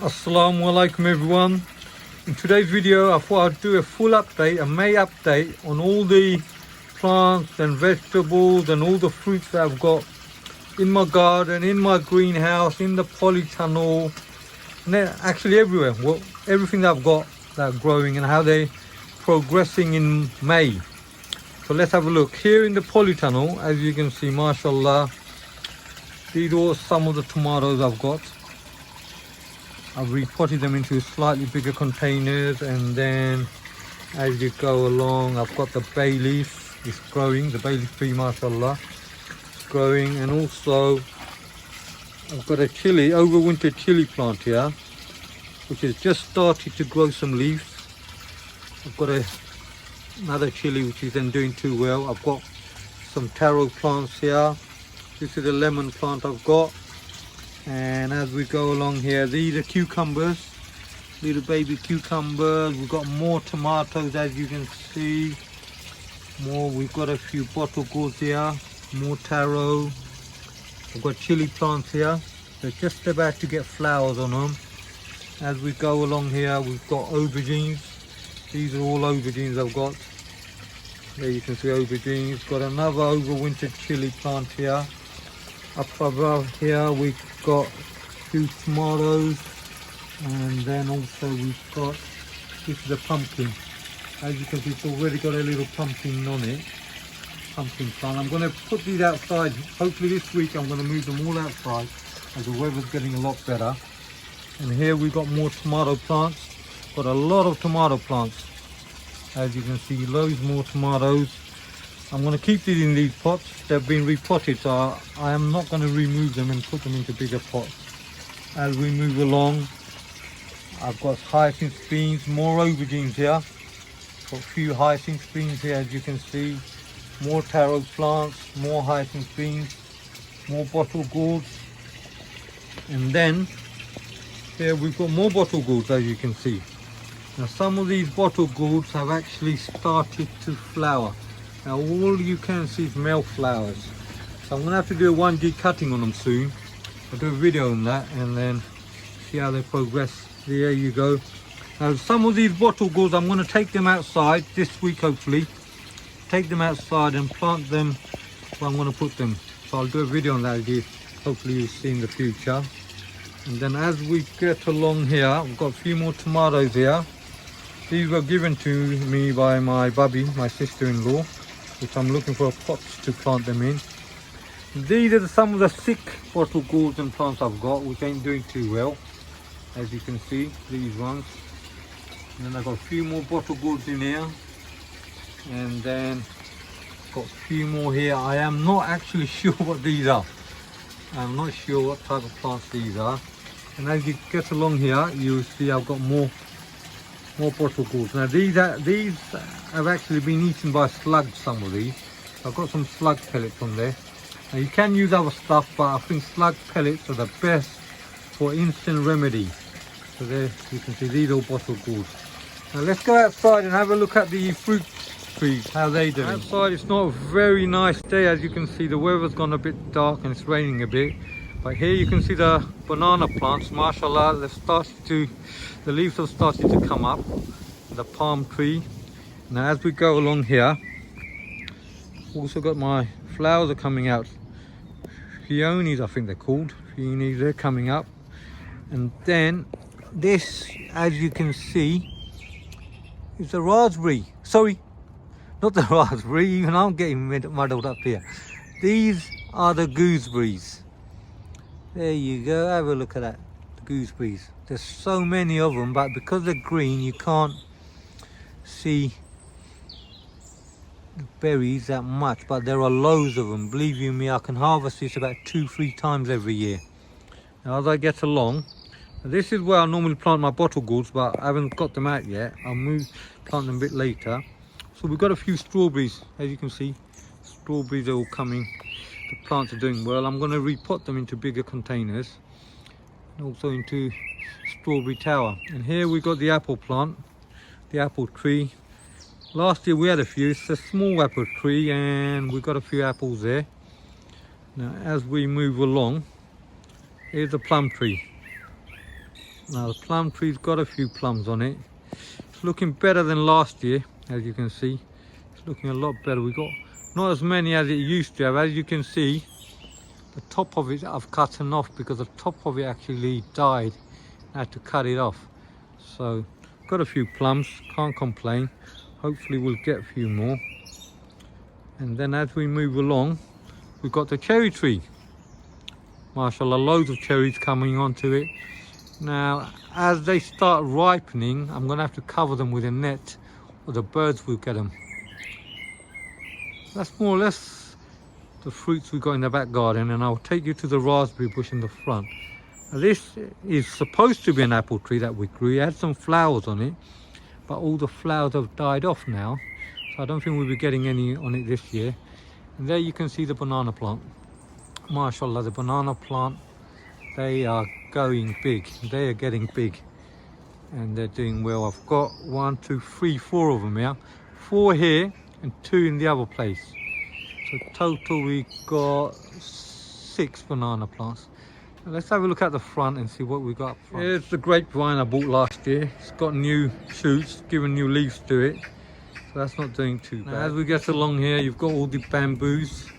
Assalamu alaikum everyone. In today's video I thought I'd do a full update, a May update on all the plants and vegetables and all the fruits that I've got in my garden, in my greenhouse, in the polytunnel, and then actually everywhere. Well, everything that I've got that are growing and how they're progressing in May. So let's have a look. Here in the polytunnel, as you can see, mashallah, these are some of the tomatoes I've got. I've repotted them into slightly bigger containers, and then as you go along I've got the bay leaf. It's growing, the bay leaf tree, mashallah, it's growing. And also I've got a overwintered chili plant here which has just started to grow some leaves. I've got another chili which isn't doing too well. I've got some taro plants here. This is a lemon plant I've got. And as we go along here, these are cucumbers, little baby cucumbers. We've got more tomatoes, as you can see. We've got a few bottle gourds here, more taro. We've got chili plants here. They're just about to get flowers on them. As we go along here, we've got aubergines. These are all aubergines I've got. There you can see aubergines. Got another overwintered chili plant here. Up above here we've got a few tomatoes, and then also we've got, this is a pumpkin. As you can see, it's already got a little pumpkin on it, pumpkin plant. I'm going to put these outside. Hopefully this week I'm going to move them all outside as the weather's getting a lot better. And here we've got more tomato plants. Got a lot of tomato plants. As you can see, loads more tomatoes. I'm going to keep these in these pots. They've been repotted, so I am not going to remove them and put them into bigger pots. As we move along, I've got hyacinth beans, more aubergines here. Got a few hyacinth beans here, as you can see. More taro plants, more hyacinth beans, more bottle gourds. And then here we've got more bottle gourds, as you can see. Now some of these bottle gourds have actually started to flower. Now all you can see is male flowers. So I'm going to have to do a 1D cutting on them soon. I'll do a video on that and then see how they progress. There you go. Now some of these bottle gourds, I'm going to take them outside this week hopefully. Take them outside and plant them where I'm going to put them. So I'll do a video on that with you. Hopefully you'll see in the future. And then as we get along here, I've got a few more tomatoes here. These were given to me by my bubby, my sister-in-law, which I'm looking for pots to plant them in. These are some of the sick bottle gourds and plants I've got, which ain't doing too well, as you can see, these ones. And then I've got a few more bottle gourds in here, and then got a few more here. I am not actually sure what these are. I'm not sure what type of plants these are. And as you get along here, you'll see I've got more bottle gourds. Now these have actually been eaten by slugs, some of these. I've got some slug pellets on there. Now you can use other stuff, but I think slug pellets are the best for instant remedy. So there you can see these are bottle gourds. Now let's go outside and have a look at the fruit trees, how they doing. Outside it's not a very nice day. As you can see, the weather's gone a bit dark and it's raining a bit. But here you can see the banana plants, mashallah, the leaves have started to come up. The palm tree. Now as we go along here, also got my flowers are coming out. Peonies, I think they're called. Peonies, they're coming up. And then this, as you can see, is a raspberry. Sorry, not the raspberry, even I'm getting muddled up here. These are the gooseberries. There you go, have a look at that, the gooseberries. There's so many of them, but because they're green you can't see the berries that much, but there are loads of them. Believe you me, I can harvest this about 2-3 times every year. Now as I get along, this is where I normally plant my bottle gourds, but I haven't got them out yet. I'll plant them a bit later. So we've got a few strawberries, as you can see. Strawberries are all coming. The plants are doing well. I'm going to repot them into bigger containers and also into strawberry tower. And here we've got the apple plant, the apple tree. Last year we had a few. It's a small apple tree and we've got a few apples there. Now as we move along, here's the plum tree. Now the plum tree's got a few plums on it. It's looking better than last year, as you can see. It's looking a lot better. We got not as many as it used to have. As you can see, the top of it I've cut off because the top of it actually died. I had to cut it off. So got a few plums, can't complain. Hopefully we'll get a few more. And then as we move along, we've got the cherry tree. MashaAllah, loads of cherries coming onto it. Now, as they start ripening, I'm going to have to cover them with a net or the birds will get them. That's more or less the fruits we got in the back garden, and I'll take you to the raspberry bush in the front. Now, this is supposed to be an apple tree that we grew. It had some flowers on it, but all the flowers have died off now, so I don't think we'll be getting any on it this year. And there you can see the banana plant. MashaAllah, the banana plant, they are going big. They are getting big and they're doing well. I've got 1, 2, 3, 4 of them here. 4 here and 2 in the other place. So total we got 6 banana plants. Now let's have a look at the front and see what we got up front. Here's the grapevine I bought last year. It's got new shoots, given new leaves to it. So that's not doing too bad. Now, as we get along here, you've got all the bamboos.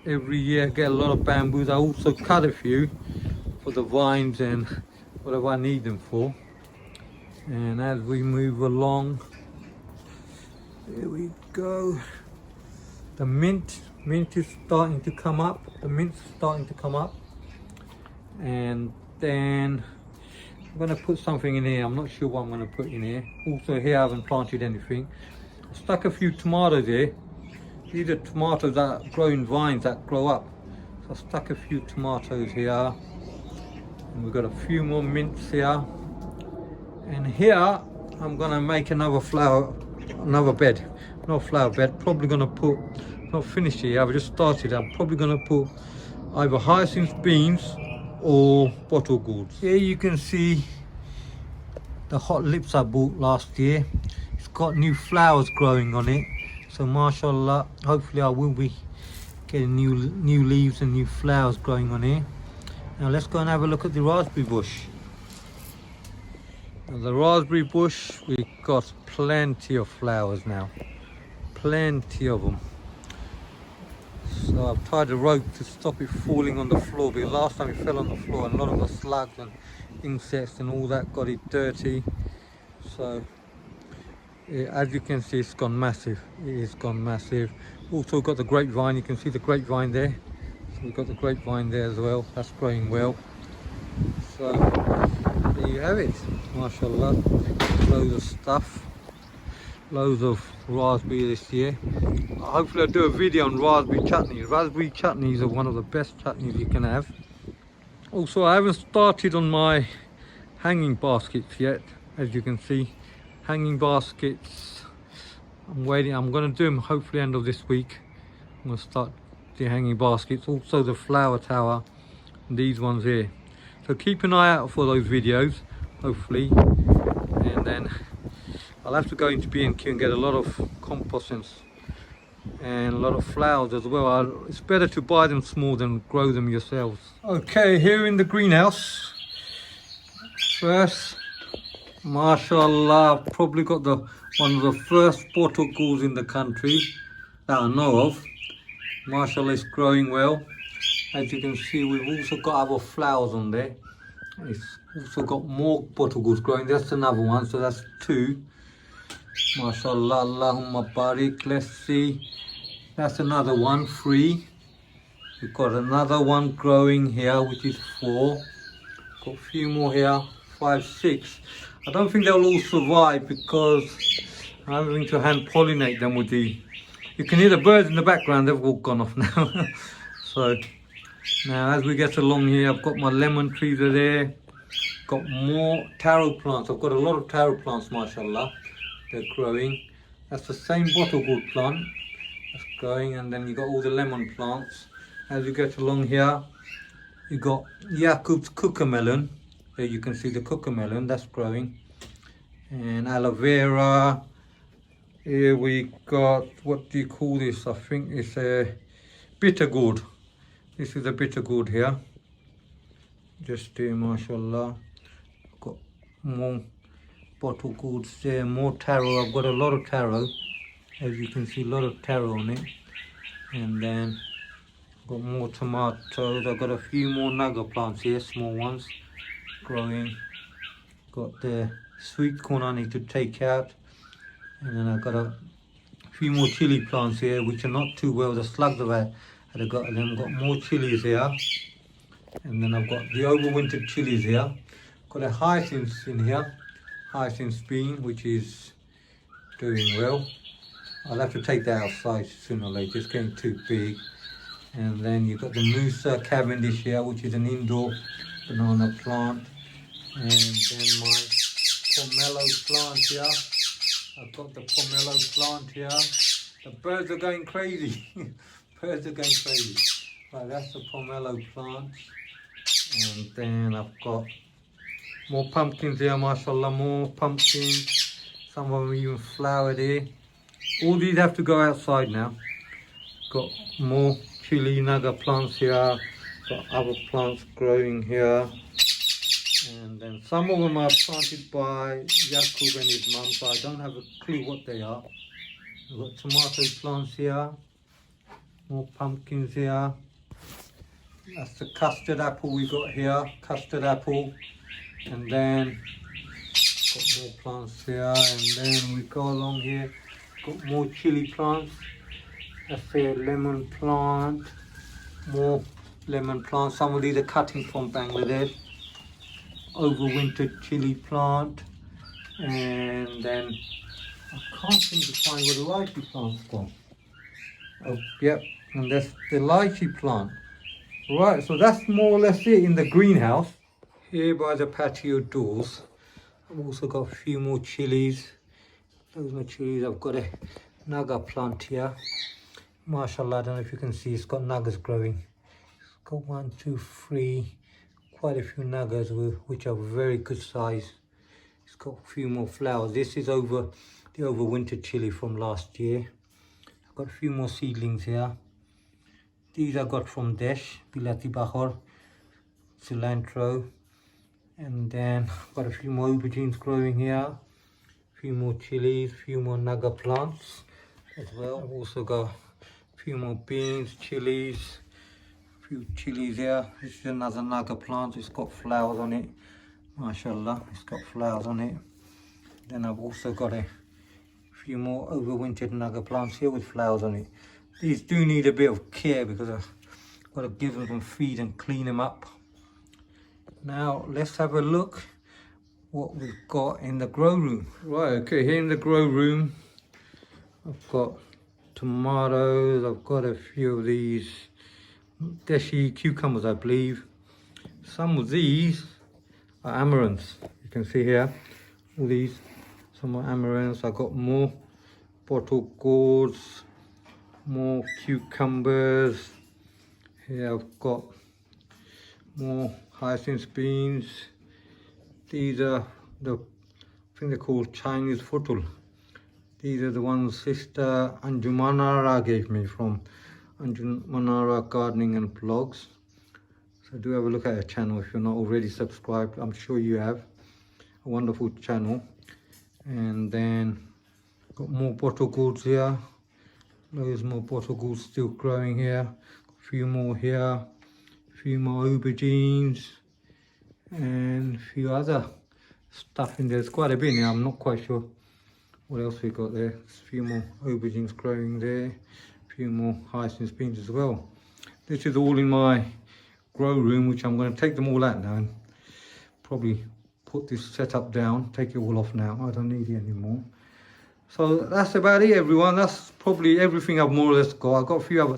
Every year I get a lot of bamboos. I also cut a few for the vines and whatever I need them for. And as we move along, here we go. The mint is starting to come up. The mint's starting to come up. And then I'm going to put something in here. I'm not sure what I'm going to put in here. Also here I haven't planted anything. I stuck a few tomatoes here. These are tomatoes that grow in vines that grow up. So I stuck a few tomatoes here. And we've got a few more mints here. And here I'm gonna make another bed. Not flower bed, probably gonna put, not finished here, I've just started. I'm probably gonna put either hyacinth beans or bottle gourds. Here you can see the hot lips I bought last year. It's got new flowers growing on it. So mashallah, hopefully I will be getting new leaves and new flowers growing on here. Now let's go and have a look at the raspberry bush. Now the raspberry bush, we've got plenty of flowers now. Plenty of them. So I've tied a rope to stop it falling on the floor, because last time it fell on the floor and a lot of the slugs and insects and all that got it dirty. So as you can see, it's gone massive. It has gone massive. Also got the grapevine. You can see the grapevine there. So we've got the grapevine there as well. That's growing well. So there you have it. MashaAllah. Loads of stuff. Loads of raspberry this year. Hopefully I'll do a video on raspberry chutneys. Raspberry chutneys are one of the best chutneys you can have. Also, I haven't started on my hanging baskets yet, as you can see. Hanging baskets, I'm waiting. I'm going to do them hopefully end of this week. I'm going to start the hanging baskets, also the flower tower, and these ones here. So keep an eye out for those videos, hopefully. And then I'll have to go into B&Q and get a lot of compost and a lot of flowers as well. It's better to buy them small than grow them yourselves. Okay, here in the greenhouse. First, MashaAllah, I've probably got one of the first bottle gourds in the country that I know of. MashaAllah, it's growing well. As you can see, we've also got other flowers on there. It's also got more bottle gourds growing. That's another one, so that's 2. MashaAllah, Allahumma barik. Let's see. That's another one, 3. We've got another one growing here, which is 4. Got a few more here, 5, 6. I don't think they'll all survive because I'm having to hand pollinate them with the... You can hear the birds in the background, they've all gone off now. So now as we get along here, I've got my lemon trees are there. Got more taro plants. I've got a lot of taro plants, mashallah. They're growing. That's the same bottle gourd plant that's growing, and then you got all the lemon plants. As you get along here, you got Yaqub's cucamelon. There you can see the cucamelon, that's growing. And aloe vera. Here we got, what do you call this? I think it's a bitter gourd. This is a bitter gourd here. Just here, mashallah. Got more bottle gourds there, more taro. I've got a lot of taro, as you can see, a lot of taro on it. And then got more tomatoes. I've got a few more naga plants here, small ones growing. Got the sweet corn I need to take out. And then I've got a few more chili plants here, which are not too well. The slugs have had got them. Got more chilies here. And then I've got the overwintered chilies here. Got a hyacinth in here, hyacinth bean, which is doing well. I'll have to take that outside sooner or later, it's getting too big. And then you've got the Musa Cavendish here, which is an indoor banana plant. And then my pomelo plant here. I've got the pomelo plant here. The birds are going crazy. Birds are going crazy. Right, that's the pomelo plant. And then I've got more pumpkins here, mashallah, more pumpkins. Some of them even flowered here. All these have to go outside now. Got more chili naga plants here. Got other plants growing here. And then some of them are planted by Yaqub and his mum, so I don't have a clue what they are. We've got tomato plants here. More pumpkins here. That's the custard apple we got here. Custard apple. And then got more plants here, and then we go along here, got more chili plants. That's a lemon plant, more lemon plants. Some of these are cutting from Bangladesh. Overwintered chili plant, and then I can't seem to find where the lychee plant's gone. Oh, yep, and that's the lychee plant. Right, so that's more or less it in the greenhouse. Here by the patio doors, I've also got a few more chilies. Those are chilies. I've got a naga plant here. Mashallah, I don't know if you can see, it's got nagas growing. It's got 1, 2, 3, quite a few nagas which are very good size. It's got a few more flowers. This is the overwintered chili from last year. I've got a few more seedlings here. These I got from Desh, Bilati Bahar, cilantro. And then I've got a few more aubergines growing here, a few more chilies, a few more naga plants as well. I've also got a few more beans, chilies, a few chilies here. This is another naga plant, it's got flowers on it, mashallah, it's got flowers on it. Then I've also got a few more overwintered naga plants here with flowers on it. These do need a bit of care because I've got to give them some feed and clean them up. Now let's have a look what we've got in the grow room. Right, okay, here in the grow room I've got tomatoes, I've got a few of these Deshi cucumbers I believe. Some of these are amaranths, you can see here, all these, some are amaranths. I've got more bottle gourds, more cucumbers. Here I've got more hyacinth beans. These are the, I think they're called Chinese futul. These are the ones Sister Anjumanara gave me from Anjumanara Gardening and Blogs. So do have a look at her channel if you're not already subscribed. I'm sure you have. A wonderful channel. And then got more bottle gourds here. Loads more bottle gourds still growing here. A few more here. A few more aubergines. And a few other stuff in there. There's quite a bit in there. I'm not quite sure what else we got there. There's a few more aubergines growing there. A few more hyacinth beans as well. This is all in my grow room, which I'm going to take them all out now and probably put this setup down, take it all off now. I don't need it anymore. So that's about it, everyone. That's probably everything I've more or less got. I've got a few other